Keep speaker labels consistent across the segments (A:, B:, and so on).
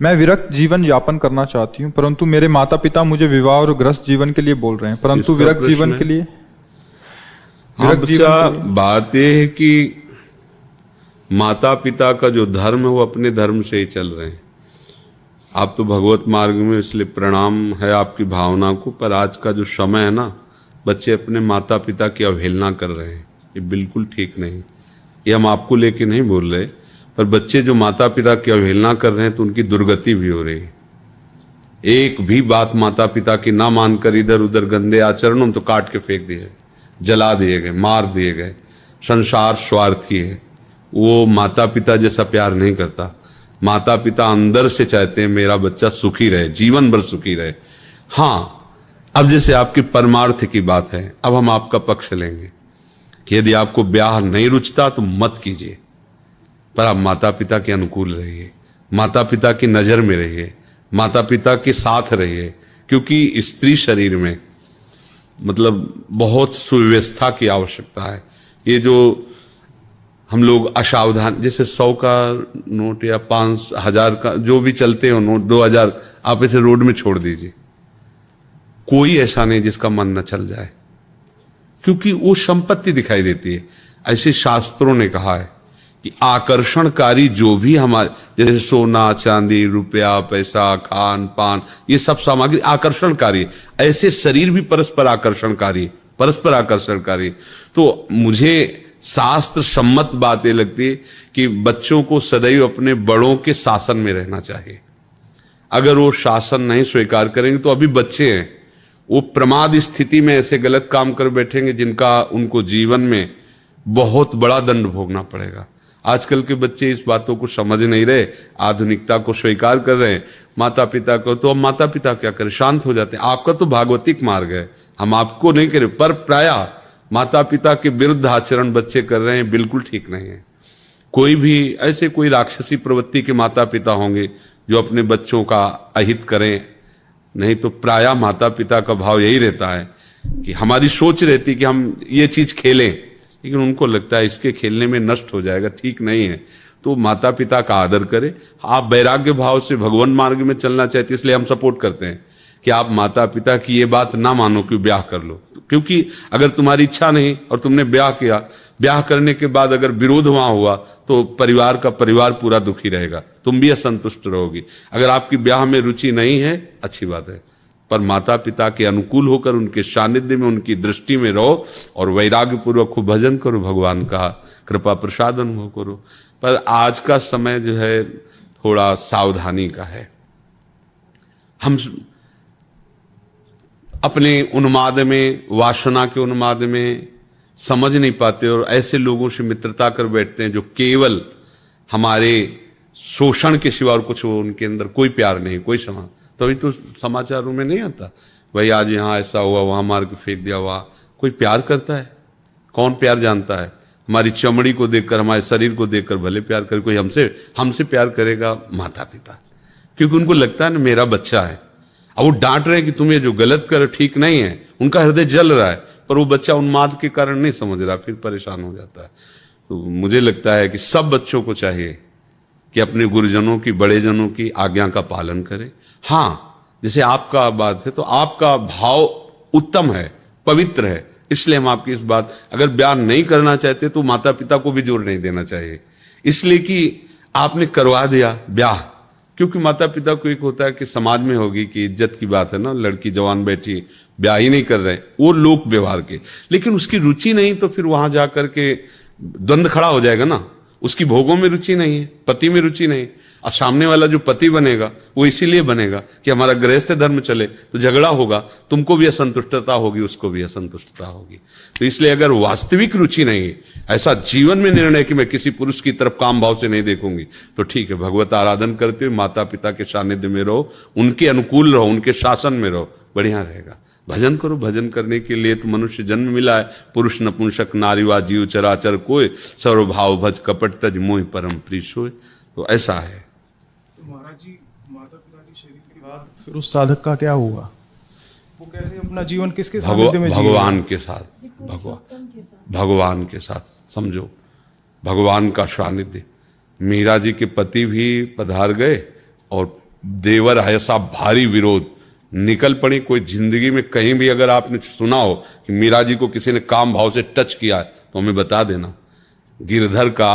A: मैं विरक्त जीवन यापन करना चाहती हूँ, परंतु मेरे माता पिता मुझे विवाह और गृहस्थ जीवन के लिए बोल रहे हैं, परंतु
B: इसका
A: विरक्त
B: प्रश्न
A: जीवन
B: है?
A: के लिए
B: हाँ बच्चा, बात यह है कि माता पिता का जो धर्म है वो अपने धर्म से ही चल रहे हैं। आप तो भगवत मार्ग में, इसलिए प्रणाम है आपकी भावना को। पर आज का जो समय है ना, बच्चे अपने माता पिता की अवहेलना कर रहे हैं, ये बिल्कुल ठीक नहीं। ये हम आपको लेके नहीं बोल रहे, पर बच्चे जो माता पिता की अवहेलना कर रहे हैं तो उनकी दुर्गति भी हो रही है। एक भी बात माता पिता की ना मानकर इधर उधर गंदे आचरणों तो काट के फेंक दिए, जला दिए गए, मार दिए गए। संसार स्वार्थी है, वो माता पिता जैसा प्यार नहीं करता। माता पिता अंदर से चाहते हैं मेरा बच्चा सुखी रहे, जीवन भर सुखी रहे। हाँ, अब जैसे आपकी परमार्थ की बात है, अब हम आपका पक्ष लेंगे कि यदि आपको ब्याह नहीं रुचता तो मत कीजिए, पर आप माता पिता के अनुकूल रहिए, माता पिता की नज़र में रहिए, माता पिता के साथ रहिए। क्योंकि स्त्री शरीर में मतलब बहुत सुव्यवस्था की आवश्यकता है। ये जो हम लोग असावधान, जैसे 100 का नोट या 5,000 का जो भी चलते हो नोट, 2,000 आप इसे रोड में छोड़ दीजिए, कोई ऐसा नहीं जिसका मन न चल जाए, क्योंकि वो संपत्ति दिखाई देती है। ऐसे शास्त्रों ने कहा है कि आकर्षणकारी जो भी हमारे, जैसे सोना चांदी रुपया पैसा खान पान, ये सब सामग्री आकर्षणकारी है। ऐसे शरीर भी परस्पर आकर्षणकारी, परस्पर आकर्षणकारी। तो मुझे शास्त्र सम्मत बात ये लगती है कि बच्चों को सदैव अपने बड़ों के शासन में रहना चाहिए। अगर वो शासन नहीं स्वीकार करेंगे तो अभी बच्चे हैं, वो प्रमाद स्थिति में ऐसे गलत काम कर बैठेंगे जिनका उनको जीवन में बहुत बड़ा दंड भोगना पड़ेगा। आजकल के बच्चे इस बातों को समझ नहीं रहे, आधुनिकता को स्वीकार कर रहे हैं। माता पिता को तो, अब माता पिता क्या करें, शांत हो जाते हैं। आपका तो भागवतिक मार्ग है, हम आपको नहीं कह रहे, पर प्रायः माता पिता के विरुद्ध आचरण बच्चे कर रहे हैं, बिल्कुल ठीक नहीं है। कोई भी ऐसे कोई राक्षसी प्रवृत्ति के माता पिता होंगे जो अपने बच्चों का अहित करें, नहीं तो प्रायः माता पिता का भाव यही रहता है कि हमारी सोच रहती है कि हम ये चीज खेलें, लेकिन उनको लगता है इसके खेलने में नष्ट हो जाएगा, ठीक नहीं है। तो माता पिता का आदर करें। आप वैराग्य भाव से भगवान मार्ग में चलना चाहते, इसलिए हम सपोर्ट करते हैं कि आप माता पिता की ये बात ना मानो कि ब्याह कर लो। क्योंकि अगर तुम्हारी इच्छा नहीं और तुमने ब्याह किया, ब्याह करने के बाद अगर विरोध वहां हुआ तो परिवार पूरा दुखी रहेगा, तुम भी असंतुष्ट रहोगी। अगर आपकी ब्याह में रुचि नहीं है, अच्छी बात है, पर माता पिता के अनुकूल होकर उनके सानिध्य में, उनकी दृष्टि में रहो और वैराग्य पूर्वक खूब भजन करो, भगवान का कृपा प्रसाद अनुभव करो। पर आज का समय जो है थोड़ा सावधानी का है। हम अपने उन्माद में, वासना के उन्माद में समझ नहीं पाते और ऐसे लोगों से मित्रता कर बैठते हैं जो केवल हमारे शोषण के सिवा और कुछ, उनके अंदर कोई प्यार नहीं, कोई समाज। तभी तो समाचारों में नहीं आता भाई आज यहाँ ऐसा हुआ, वहां मार के फेंक दिया, वहां कोई प्यार करता है? कौन प्यार जानता है? हमारी चमड़ी को देखकर, हमारे शरीर को देखकर भले प्यार करे। कोई हमसे प्यार करेगा? माता पिता, क्योंकि उनको लगता है ना मेरा बच्चा है। अब वो डांट रहे हैं कि तुम ये जो गलत करो ठीक नहीं है, उनका हृदय जल रहा है, पर वो बच्चा उन्माद के कारण नहीं समझ रहा, फिर परेशान हो जाता है। तो मुझे लगता है कि सब बच्चों को चाहिए कि अपने गुरुजनों की, बड़े जनों की आज्ञा का पालन करें। हाँ, जैसे आपका बात है तो आपका भाव उत्तम है, पवित्र है, इसलिए हम आपकी इस बात, अगर ब्याह नहीं करना चाहते तो माता पिता को भी जोर नहीं देना चाहिए, इसलिए कि आपने करवा दिया ब्याह। क्योंकि माता पिता को एक होता है कि समाज में होगी कि इज्जत की बात है ना, लड़की जवान बैठी ब्याह ही नहीं कर रहे, वो लोक व्यवहार के, लेकिन उसकी रुचि नहीं तो फिर वहां जाकर के द्वंद्व खड़ा हो जाएगा ना। उसकी भोगों में रुचि नहीं है, पति में रुचि नहीं, और सामने वाला जो पति बनेगा वो इसीलिए बनेगा कि हमारा गृहस्थ धर्म चले, तो झगड़ा होगा, तुमको भी असंतुष्टता होगी, उसको भी असंतुष्टता होगी। तो इसलिए अगर वास्तविक रुचि नहीं है, ऐसा जीवन में निर्णय कि मैं किसी पुरुष की तरफ काम भाव से नहीं देखूंगी, तो ठीक है, भगवत आराधन करते हुए माता पिता के सानिध्य में रहो, उनके अनुकूल रहो, उनके शासन में रहो, बढ़िया रहेगा। भजन करो, भजन करने के लिए तो मनुष्य जन्म मिला है। पुरुष नपुंसक नारीवा जीव चराचर कोय, सर्वभाव भज कपट तज मोहि परम प्रिय सोय। तो ऐसा है।
C: तो महाराज जी, माता पिता की शरीर के बाद फिर उस साधक का क्या हुआ? वो कैसे अपना जीवन किसके सानिध्य में
B: भगवान के साथ, भगवान के साथ समझो, भगवान का सानिध्य। मीरा जी के पति भी पधार गए और देवर ऐसा भारी विरोध, निकल पड़ी। कोई जिंदगी में कहीं भी अगर आपने सुना हो कि मीरा जी को किसी ने काम भाव से टच किया है तो हमें बता देना। गिरधर का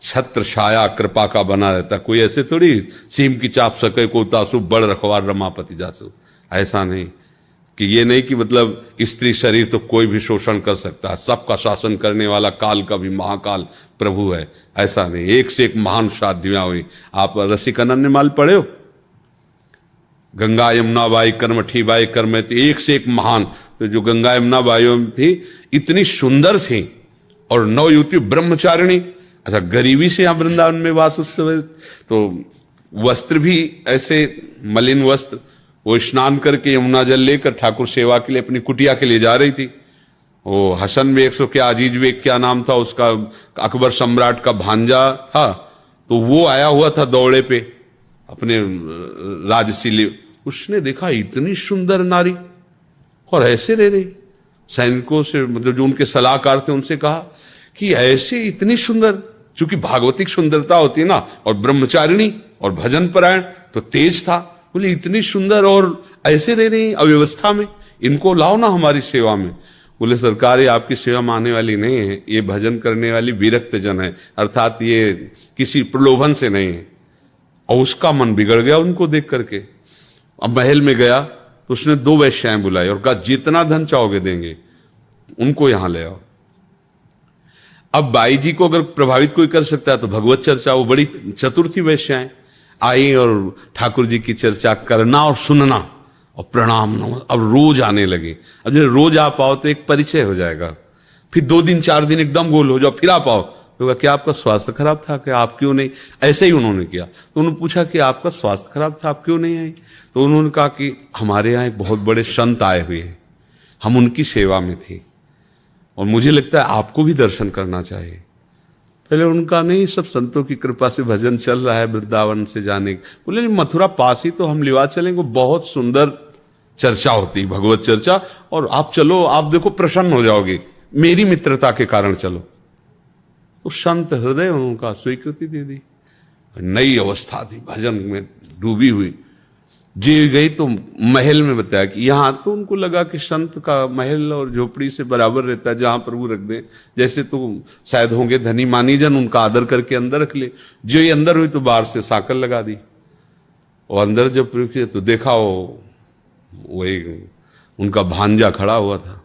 B: छत्र छाया कृपा का बना रहता, कोई ऐसे थोड़ी सीम की चाप सके को तासु बड़ रखवार रमापति जासु, ऐसा नहीं कि ये नहीं कि मतलब स्त्री शरीर तो कोई भी शोषण कर सकता है, सबका शासन करने वाला काल का भी महाकाल प्रभु है, ऐसा नहीं। एक से एक महान शादियां हुई। आप रसिक अनन्यमाल पढ़े हो? गंगा यमुना बाई कर्मठी बाई कर्मती, एक से एक महान। तो जो गंगा यमुना बाई थी इतनी सुंदर थी, और नवयुवती ब्रह्मचारिणी। अच्छा, गरीबी से यहाँ वृंदावन में वास उस समय, तो वस्त्र भी ऐसे मलिन वस्त्र, वो स्नान करके यमुना जल लेकर ठाकुर सेवा के लिए अपनी कुटिया के लिए जा रही थी। वो हसन बेग सो क्या अजीज बेग क्या नाम था उसका, अकबर सम्राट का भांजा था, तो वो आया हुआ था दौड़े पे अपने राजसीले। उसने देखा इतनी सुंदर नारी और ऐसे रह रही। सैनिकों से मतलब जो उनके सलाहकार थे उनसे कहा कि ऐसे इतनी सुंदर, चूंकि भागवतिक सुंदरता होती है ना, और ब्रह्मचारिणी और भजन परायण तो तेज था। बोले इतनी सुंदर और ऐसे रह रही अव्यवस्था में, इनको लाओ ना हमारी सेवा में। बोले सरकार ये आपकी सेवा में आने वाली नहीं है, ये भजन करने वाली विरक्त जन है, अर्थात ये किसी प्रलोभन से नहीं है। और उसका मन बिगड़ गया उनको देख करके। अब महल में गया तो उसने 2 वैश्याएं बुलाई और कहा जितना धन चाहोगे देंगे, उनको यहां ले आओ। अब बाई जी को अगर प्रभावित कोई कर सकता है तो भगवत चर्चा, वो बड़ी चतुर थी वैश्याएं, आई और ठाकुर जी की चर्चा करना और सुनना और प्रणाम। अब रोज आने लगे। अब जब रोज आ पाओ तो एक परिचय हो जाएगा, फिर 2 दिन 4 दिन एकदम गोल हो जाओ, फिर आ पाओ तो क्या आपका स्वास्थ्य खराब था, क्या आप क्यों नहीं? ऐसे ही उन्होंने किया। तो उन्होंने पूछा कि आपका स्वास्थ्य खराब था, आप क्यों नहीं आई? तो उन्होंने कहा कि हमारे यहाँ एक बहुत बड़े संत आए हुए हैं, हम उनकी सेवा में थी और मुझे लगता है आपको भी दर्शन करना चाहिए। पहले उनका नहीं, सब संतों की कृपा से भजन चल रहा है वृंदावन से जाने। बोले नहीं, मथुरा पास ही तो हम लिवा चलेंगे, बहुत सुंदर चर्चा होती भगवत चर्चा, और आप चलो, आप देखो प्रसन्न हो जाओगे, मेरी मित्रता के कारण चलो। तो संत हृदय उनका स्वीकृति दे दी। नई अवस्था थी, भजन में डूबी हुई। जी गई तो महल में बताया कि यहाँ तो उनको लगा कि संत का महल और झोपड़ी से बराबर रहता है, जहां प्रभु रख दें, जैसे तो शायद होंगे धनी मानी जन, उनका आदर करके अंदर रख ले। जो ये अंदर हुई तो बाहर से साकल लगा दी, और अंदर जब प्रयोग किया तो देखा वही उनका भांजा खड़ा हुआ था।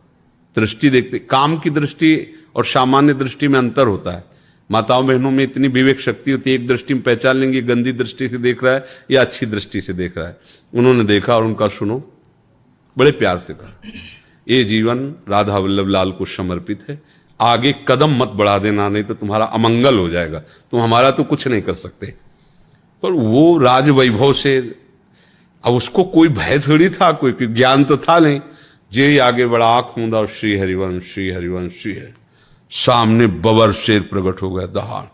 B: दृष्टि देखते, काम की दृष्टि और सामान्य दृष्टि में अंतर होता है। माताओं बहनों में इतनी विवेक शक्ति होती है, एक दृष्टि में पहचान लेंगे गंदी दृष्टि से देख रहा है या अच्छी दृष्टि से देख रहा है। उन्होंने देखा और उनका सुनो, बड़े प्यार से कहा ये जीवन राधा वल्लभ लाल को समर्पित है, आगे कदम मत बढ़ा देना, नहीं तो तुम्हारा अमंगल हो जाएगा, तुम हमारा तो कुछ नहीं कर सकते। पर वो राज वैभव से, अब उसको कोई भय थोड़ी था, कोई ज्ञान तो था नहीं। जे ही आगे बढ़ा, आंख मूंदा और श्री हरिवंश श्री हरिवंश श्री हरि, सामने बबर शेर प्रकट हो गया, दहाड़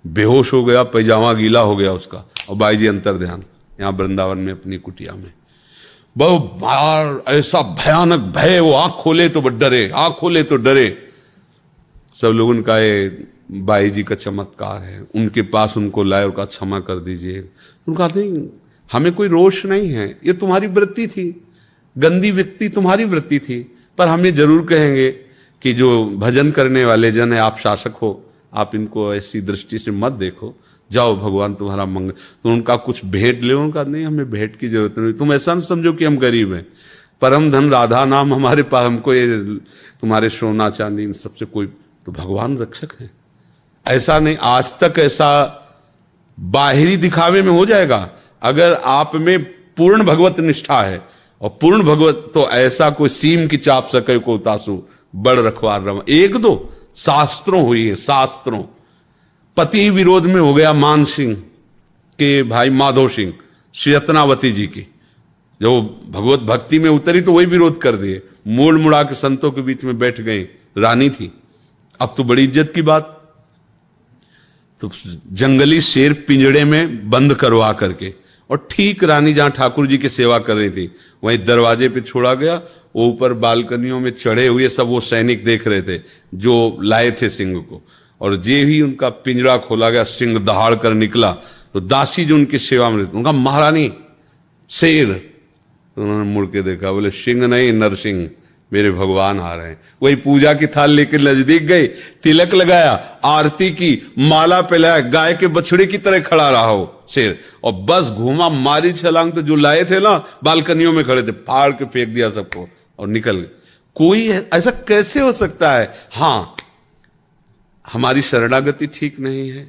B: बेहोश हो गया, पैजामा गीला हो गया उसका। और बाई जी अंतर ध्यान यहाँ वृंदावन में अपनी कुटिया में, बहुत बार ऐसा भयानक भय, वो आंख खोले तो डरे, आंख खोले तो डरे। सब लोगों ने कहा बाई जी का चमत्कार है, उनके पास उनको लाए और कहा क्षमा कर दीजिए। उनका नहीं, हमें कोई रोष नहीं है, ये तुम्हारी वृत्ति थी, गंदी व्यक्ति तुम्हारी वृत्ति थी, पर हम ये जरूर कहेंगे कि जो भजन करने वाले जन है, आप शासक हो, आप इनको ऐसी दृष्टि से मत देखो, जाओ भगवान तुम्हारा मंगल। तो उनका कुछ भेंट ले, उनका नहीं, हमें भेंट की जरूरत नहीं, तुम ऐसा न समझो कि हम गरीब हैं, परम धन राधा नाम हमारे पास, हमको ये तुम्हारे सोना चांदी इन सबसे कोई, तो भगवान रक्षक है। ऐसा नहीं, आज तक ऐसा बाहरी दिखावे में हो जाएगा, अगर आप में पूर्ण भगवत निष्ठा है और पूर्ण भगवत, तो ऐसा कोई सीम की चाप सके को तासु बड़ रखवार रमा। 1-2 शास्त्रों हुई है, शास्त्रों। पति विरोध में हो गया मान सिंह के भाई माधव सिंह, श्री रत्नावती जी की, जो भगवत भक्ति में उतरी तो वही विरोध कर दिए, मोड़ मुड़ा के संतों के बीच में बैठ गई, रानी थी। अब तो बड़ी इज्जत की बात, तो जंगली शेर पिंजड़े में बंद करवा करके, और ठीक रानी जहां ठाकुर जी की सेवा कर रही थी वहीं दरवाजे पे छोड़ा गया। वो ऊपर बालकनियों में चढ़े हुए सब वो सैनिक देख रहे थे जो लाए थे सिंह को, और जे ही उनका पिंजरा खोला गया, सिंह दहाड़ कर निकला। तो दासी जो उनकी सेवा में रहती, उनका महारानी शेर। तो उन्होंने मुड़ के देखा, बोले सिंह नहीं नरसिंह, मेरे भगवान आ रहे हैं। वही पूजा की थाल लेकर नजदीक गए, तिलक लगाया, आरती की, माला पिलाया, गाय के बछड़े की तरह खड़ा रहा हो शेर, और बस घूमा, मारी छलांग, तो जो लाए थे ना बालकनियों में खड़े थे, फाड़ के फेंक दिया सबको और निकल गए। कोई ऐसा कैसे हो सकता है? हाँ, हमारी शरणागति ठीक नहीं है,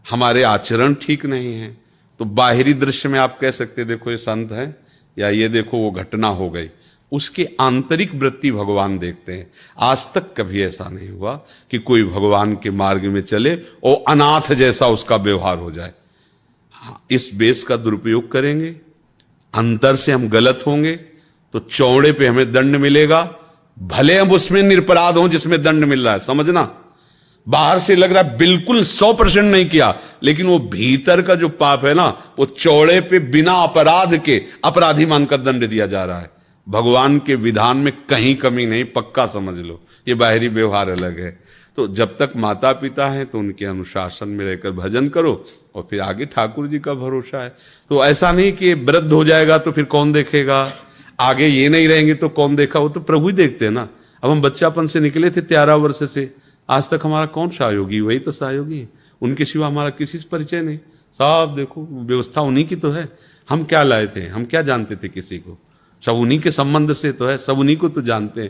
B: हमारे आचरण ठीक नहीं है, तो बाहरी दृश्य में आप कह सकते देखो ये संत है, या ये देखो वो घटना हो गई, उसकी आंतरिक वृत्ति भगवान देखते हैं। आज तक कभी ऐसा नहीं हुआ कि कोई भगवान के मार्ग में चले और अनाथ जैसा उसका व्यवहार हो जाए। हाँ, इस बेस का दुरुपयोग करेंगे, अंतर से हम गलत होंगे तो चौड़े पे हमें दंड मिलेगा, भले हम उसमें निरपराध हों जिसमें दंड मिल रहा है। समझना, बाहर से लग रहा है बिल्कुल 100% नहीं किया, लेकिन वो भीतर का जो पाप है ना, वो चौड़े पे बिना अपराध के अपराधी मानकर दंड दिया जा रहा है। भगवान के विधान में कहीं कमी नहीं, पक्का समझ लो। ये बाहरी व्यवहार अलग है। तो जब तक माता पिता हैं तो उनके अनुशासन में रहकर भजन करो, और फिर आगे ठाकुर जी का भरोसा है। तो ऐसा नहीं कि वृद्ध हो जाएगा तो फिर कौन देखेगा, आगे ये नहीं रहेंगे तो कौन देखा, वो तो प्रभु ही देखते हैं ना। अब हम बच्चापन से निकले थे 13 वर्ष से, आज तक हमारा कौन सहयोगी? वही तो सहयोगी है, उनके सिवा हमारा किसी से परिचय नहीं। सब देखो व्यवस्था उन्हीं की तो है, हम क्या लाए थे, हम क्या जानते थे किसी को? सब उन्हीं के संबंध से तो है, सब उन्हीं को तो जानते हैं।